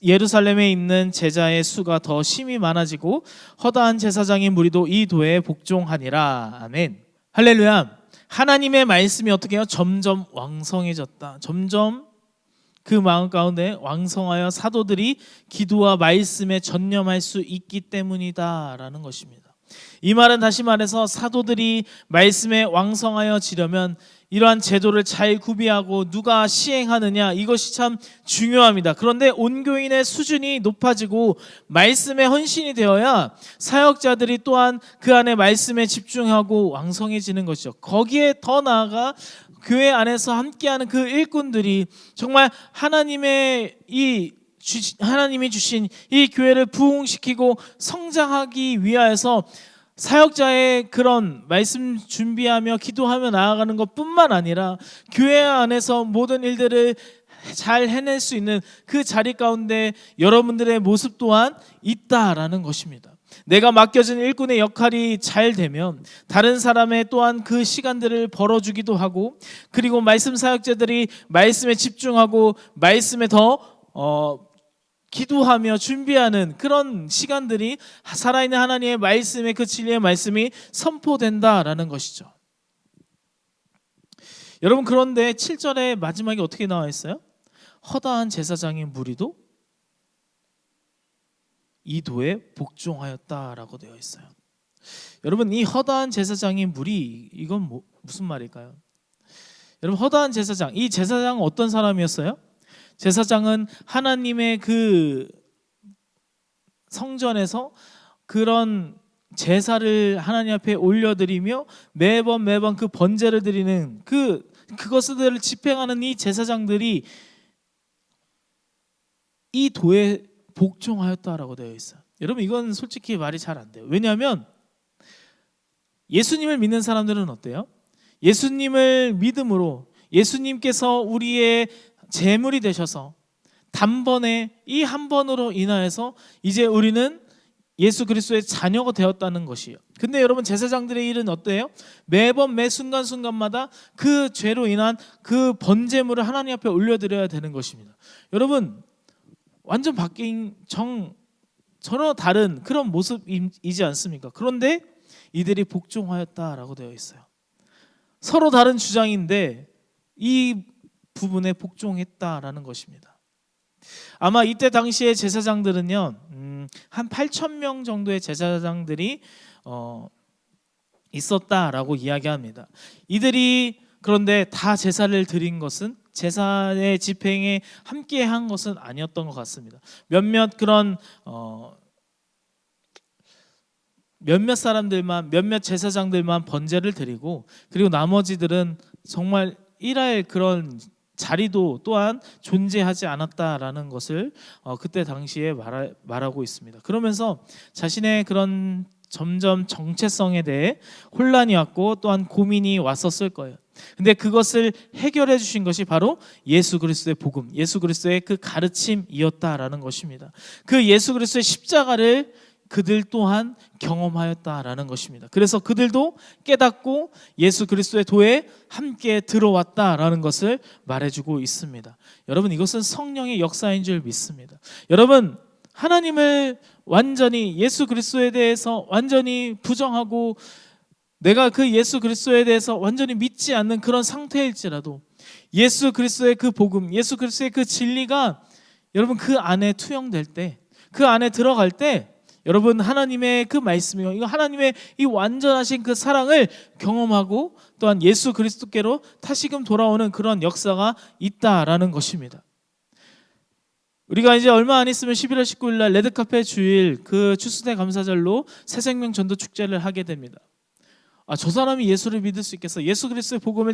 [SPEAKER 1] 예루살렘에 있는 제자의 수가 더 심히 많아지고 허다한 제사장의 무리도 이 도에 복종하니라. 아멘. 할렐루야. 하나님의 말씀이 어떻게 해요? 점점 왕성해졌다. 점점 그 마음 가운데 왕성하여 사도들이 기도와 말씀에 전념할 수 있기 때문이다라는 것입니다. 이 말은 다시 말해서 사도들이 말씀에 왕성하여 지려면 이러한 제도를 잘 구비하고 누가 시행하느냐, 이것이 참 중요합니다. 그런데 온교인의 수준이 높아지고 말씀에 헌신이 되어야 사역자들이 또한 그 안에 말씀에 집중하고 왕성해지는 것이죠. 거기에 더 나아가 교회 안에서 함께하는 그 일꾼들이 정말 하나님이 주신 이 교회를 부흥시키고 성장하기 위하여서 사역자의 그런 말씀 준비하며 기도하며 나아가는 것뿐만 아니라 교회 안에서 모든 일들을 잘 해낼 수 있는 그 자리 가운데 여러분들의 모습 또한 있다라는 것입니다. 내가 맡겨진 일꾼의 역할이 잘 되면 다른 사람의 또한 그 시간들을 벌어주기도 하고, 그리고 말씀 사역자들이 말씀에 집중하고 말씀에 더 기도하며 준비하는 그런 시간들이 살아있는 하나님의 말씀의 그 진리의 말씀이 선포된다라는 것이죠. 여러분, 그런데 7절의 마지막에 어떻게 나와 있어요? 허다한 제사장의 무리도 이 도에 복종하였다라고 되어 있어요. 여러분, 이 허다한 제사장의 무리, 이건 무슨 말일까요? 여러분, 허다한 제사장, 이 제사장은 어떤 사람이었어요? 제사장은 하나님의 그 성전에서 그런 제사를 하나님 앞에 올려드리며 매번 그 번제를 드리는 그것들을 집행하는 이 제사장들이 이 도에 복종하였다라고 되어 있어요. 여러분, 이건 솔직히 말이 잘 안 돼요. 왜냐하면 예수님을 믿는 사람들은 어때요? 예수님을 믿음으로 예수님께서 우리의 제물이 되셔서 단번에 이 한 번으로 인하여서 이제 우리는 예수 그리스도의 자녀가 되었다는 것이에요. 근데 여러분, 제사장들의 일은 어때요? 매번 매 순간순간마다 그 죄로 인한 그 번제물을 하나님 앞에 올려드려야 되는 것입니다. 여러분, 완전 바뀐 전혀 다른 그런 모습이지 않습니까? 그런데 이들이 복종하였다라고 되어 있어요. 서로 다른 주장인데 이 부분에 복종했다라는 것입니다. 아마 이때 당시의 제사장들은요, 한 8,000명 정도의 제사장들이 있었다라고 이야기합니다. 이들이 그런데 다 제사를 드린 것은, 제사의 집행에 함께한 것은 아니었던 것 같습니다. 몇몇 사람들만, 몇몇 제사장들만 번제를 드리고, 그리고 나머지들은 정말 일할 그런 자리도 또한 존재하지 않았다라는 것을 그때 당시에 말하고 있습니다. 그러면서 자신의 그런 점점 정체성에 대해 혼란이 왔고 또한 고민이 왔었을 거예요. 근데 그것을 해결해 주신 것이 바로 예수 그리스도의 복음, 예수 그리스도의 그 가르침이었다라는 것입니다. 그 예수 그리스도의 십자가를 그들 또한 경험하였다라는 것입니다. 그래서 그들도 깨닫고 예수 그리스도의 도에 함께 들어왔다라는 것을 말해주고 있습니다. 여러분, 이것은 성령의 역사인 줄 믿습니다. 여러분, 하나님을 완전히, 예수 그리스도에 대해서 완전히 부정하고 내가 그 예수 그리스도에 대해서 완전히 믿지 않는 그런 상태일지라도 예수 그리스도의 그 복음, 예수 그리스도의 그 진리가 여러분 그 안에 투영될 때, 그 안에 들어갈 때 여러분 하나님의 그 말씀이요, 이거 하나님의 이 완전하신 그 사랑을 경험하고 또한 예수 그리스도께로 다시금 돌아오는 그런 역사가 있다라는 것입니다. 우리가 이제 얼마 안 있으면 11월 19일 날 레드카페 주일 그 추수대 감사절로 새생명 전도 축제를 하게 됩니다. 저 사람이 예수를 믿을 수 있겠어? 예수 그리스도의 복음을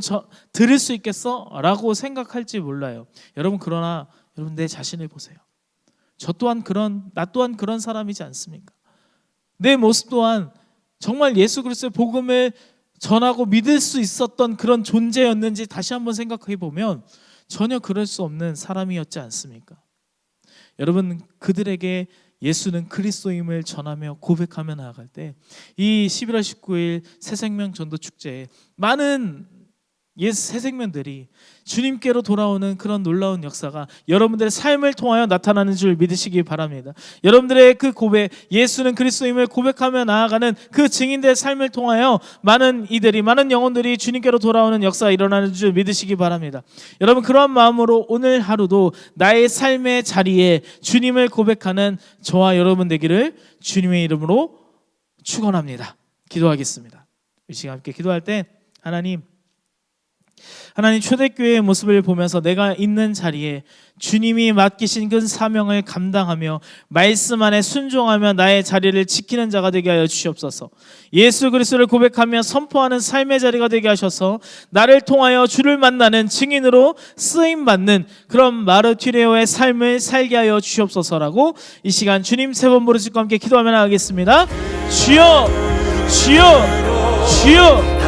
[SPEAKER 1] 들을 수 있겠어? 라고 생각할지 몰라요. 여러분, 그러나 여러분 내 자신을 보세요. 나 또한 그런 사람이지 않습니까? 내 모습 또한 정말 예수 그리스도의 복음을 전하고 믿을 수 있었던 그런 존재였는지 다시 한번 생각해 보면 전혀 그럴 수 없는 사람이었지 않습니까? 여러분, 그들에게 예수는 그리스도임을 전하며 고백하며 나아갈 때 이 11월 19일 새생명 전도 축제에 많은 새생명들이 주님께로 돌아오는 그런 놀라운 역사가 여러분들의 삶을 통하여 나타나는 줄 믿으시기 바랍니다. 여러분들의 그 고백, 예수는 그리스도임을 고백하며 나아가는 그 증인들의 삶을 통하여 많은 영혼들이 주님께로 돌아오는 역사가 일어나는 줄 믿으시기 바랍니다. 여러분, 그러한 마음으로 오늘 하루도 나의 삶의 자리에 주님을 고백하는 저와 여러분 되기를 주님의 이름으로 축원합니다. 기도하겠습니다. 이 시간 함께 기도할 때 하나님 초대교회의 모습을 보면서 내가 있는 자리에 주님이 맡기신 그 사명을 감당하며 말씀 안에 순종하며 나의 자리를 지키는 자가 되게 하여 주시옵소서. 예수 그리스도를 고백하며 선포하는 삶의 자리가 되게 하셔서 나를 통하여 주를 만나는 증인으로 쓰임받는 그런 마르티레오의 삶을 살게 하여 주시옵소서라고 이 시간 주님 세 번 부르짖고 함께 기도하며 나가겠습니다. 주여, 주여, 주여.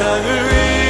[SPEAKER 2] 땅을 위해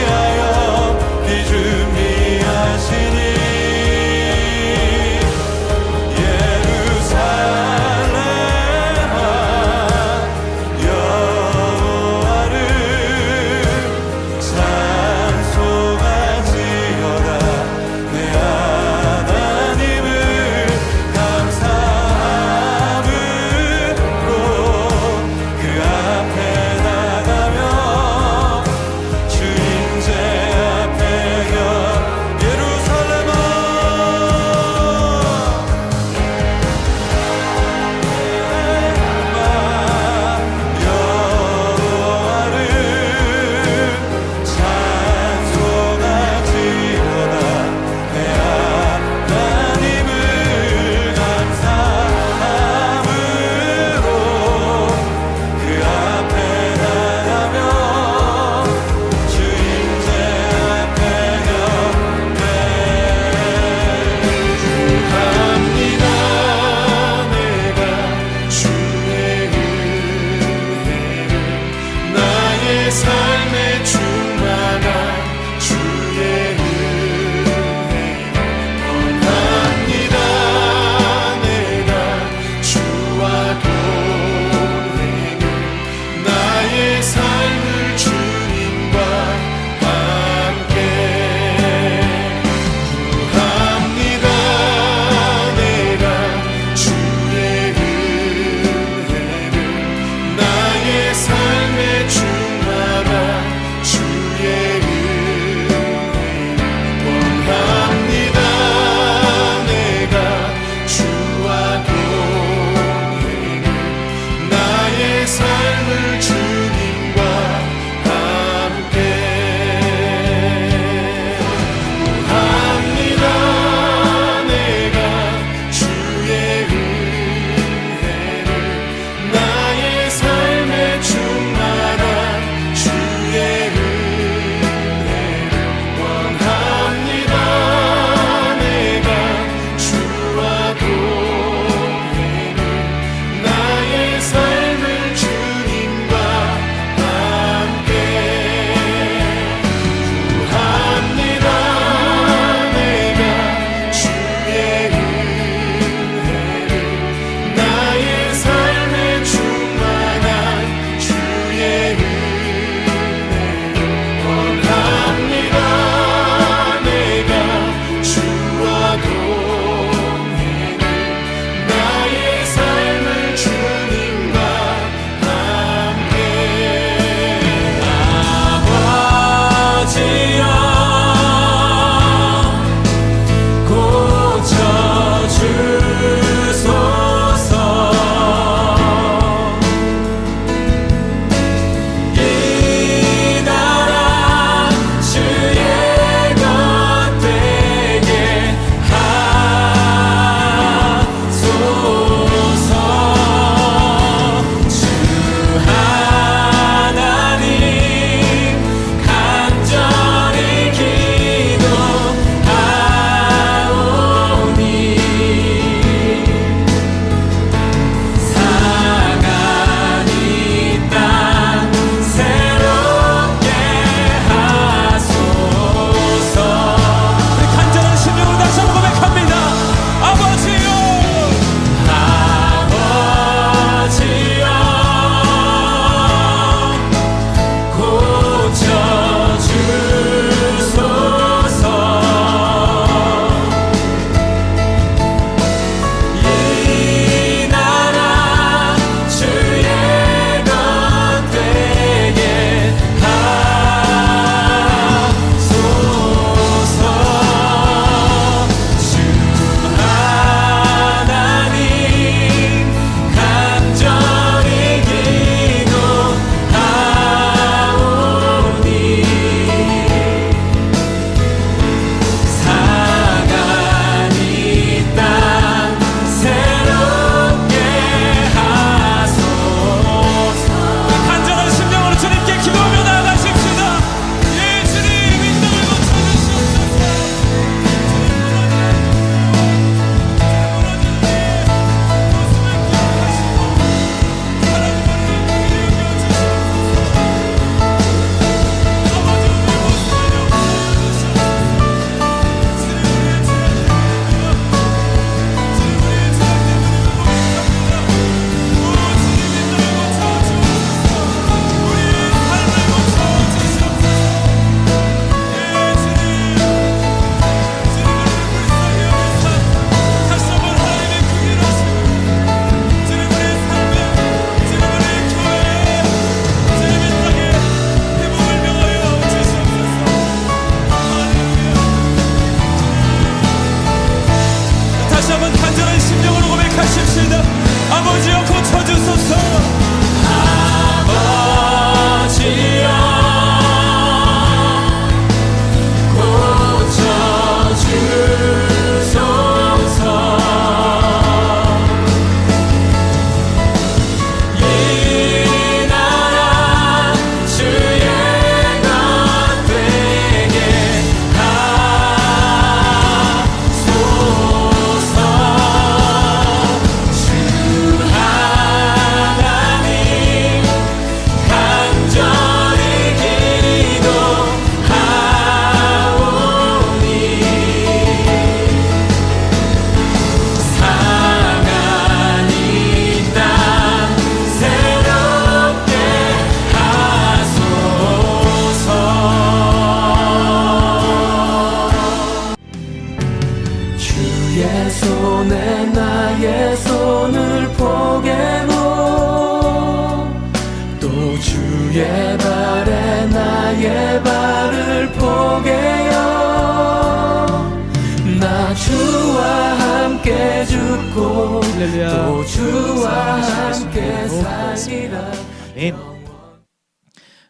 [SPEAKER 2] 않고
[SPEAKER 1] 할렐루야.
[SPEAKER 2] 또 주와 함께 살리라.
[SPEAKER 1] 아멘.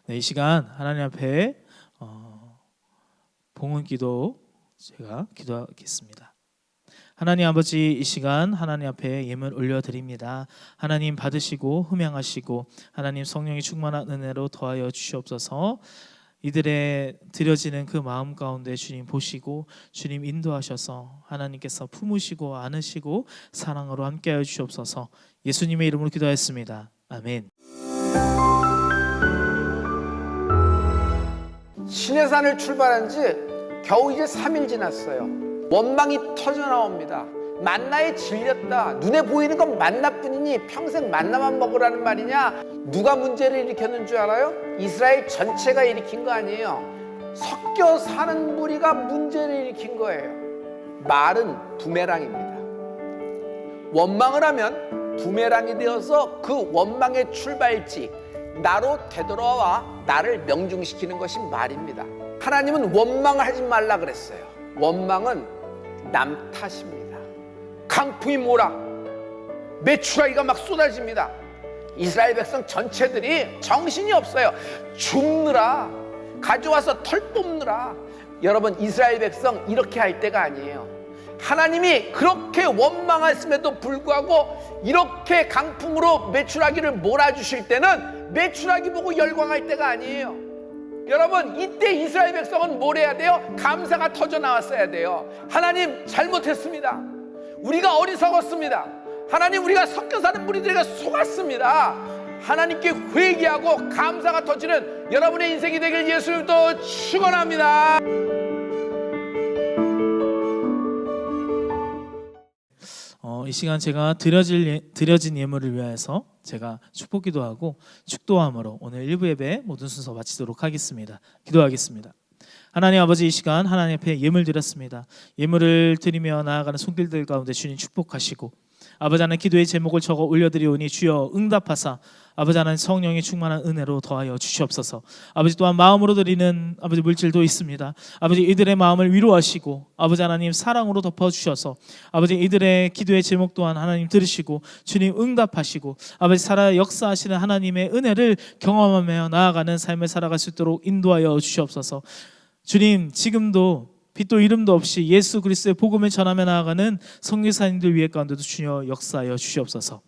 [SPEAKER 1] 네, 이 시간 하나님 앞에 봉헌기도 제가 기도하겠습니다. 하나님 아버지, 이 시간 하나님 앞에 예물 올려드립니다. 하나님 받으시고 흠양하시고 하나님 성령이 충만한 은혜로 더하여 주시옵소서. 이들의 드려지는 그 마음 가운데 주님 보시고 주님 인도하셔서 하나님께서 품으시고 안으시고 사랑으로 함께하여 주시옵소서. 예수님의 이름으로 기도하였습니다. 아멘.
[SPEAKER 3] 시내산을 출발한 지 겨우 이제 3일 지났어요. 원망이 터져 나옵니다. 만나에 질렸다. 눈에 보이는 건 만나뿐이니 평생 만나만 먹으라는 말이냐? 누가 문제를 일으켰는 줄 알아요? 이스라엘 전체가 일으킨 거 아니에요. 섞여 사는 무리가 문제를 일으킨 거예요. 말은 부메랑입니다. 원망을 하면 부메랑이 되어서 그 원망의 출발지 나로 되돌아와 나를 명중시키는 것이 말입니다. 하나님은 원망을 하지 말라 그랬어요. 원망은 남 탓입니다. 강풍이 몰아 메추라기가 막 쏟아집니다. 이스라엘 백성 전체들이 정신이 없어요. 줍느라, 가져와서 털 뽑느라. 여러분, 이스라엘 백성 이렇게 할 때가 아니에요. 하나님이 그렇게 원망했음에도 불구하고 이렇게 강풍으로 메추라기를 몰아주실 때는 메추라기 보고 열광할 때가 아니에요. 여러분, 이때 이스라엘 백성은 뭘 해야 돼요? 감사가 터져 나왔어야 돼요. 하나님, 잘못했습니다. 우리가 어리석었습니다. 하나님, 우리가 섞여 사는 무리들에게 속았습니다. 하나님께 회개하고 감사가 터지는 여러분의 인생이 되길 예수님도 축원합니다.
[SPEAKER 1] 이 시간 제가 드려진 예물을 위하여서 제가 축복기도 하고 축도함으로 오늘 1부 예배 모든 순서 마치도록 하겠습니다. 기도하겠습니다. 하나님 아버지, 이 시간 하나님 앞에 예물 드렸습니다. 예물을 드리며 나아가는 손길들 가운데 주님 축복하시고, 아버지 하나님 기도의 제목을 적어 올려드리오니 주여 응답하사 아버지 하나님 성령의 충만한 은혜로 더하여 주시옵소서. 아버지, 또한 마음으로 드리는 아버지 물질도 있습니다. 아버지, 이들의 마음을 위로하시고 아버지 하나님 사랑으로 덮어주셔서 아버지 이들의 기도의 제목 또한 하나님 들으시고 주님 응답하시고 아버지 살아 역사하시는 하나님의 은혜를 경험하며 나아가는 삶을 살아갈 수 있도록 인도하여 주시옵소서. 주님, 지금도 빛도 이름도 없이 예수 그리스도의 복음을 전하며 나아가는 선교사님들 위해 가운데도 주여 역사하여 주시옵소서.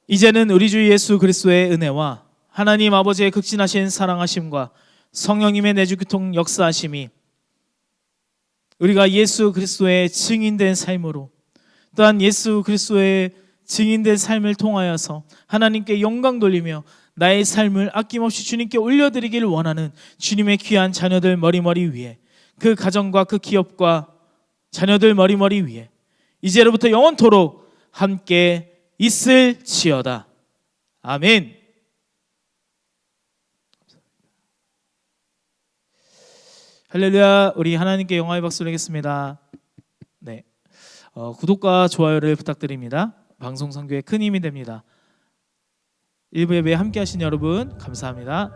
[SPEAKER 1] 이제는 우리 주 예수 그리스도의 은혜와 하나님 아버지의 극진하신 사랑하심과 성령님의 내주 교통 역사하심이 우리가 예수 그리스도의 증인된 삶으로, 또한 예수 그리스도의 증인된 삶을 통하여서 하나님께 영광 돌리며 나의 삶을 아낌없이 주님께 올려드리기를 원하는 주님의 귀한 자녀들 머리머리 위에, 그 가정과 그 기업과 자녀들 머리머리 위에 이제로부터 영원토록 함께 있을지어다. 아멘. 할렐루야. 우리 하나님께 영광의 박수를 드리겠습니다. 네, 구독과 좋아요를 부탁드립니다. 방송 선교에 큰 힘이 됩니다. 1부 예배에 함께 하신 여러분 감사합니다.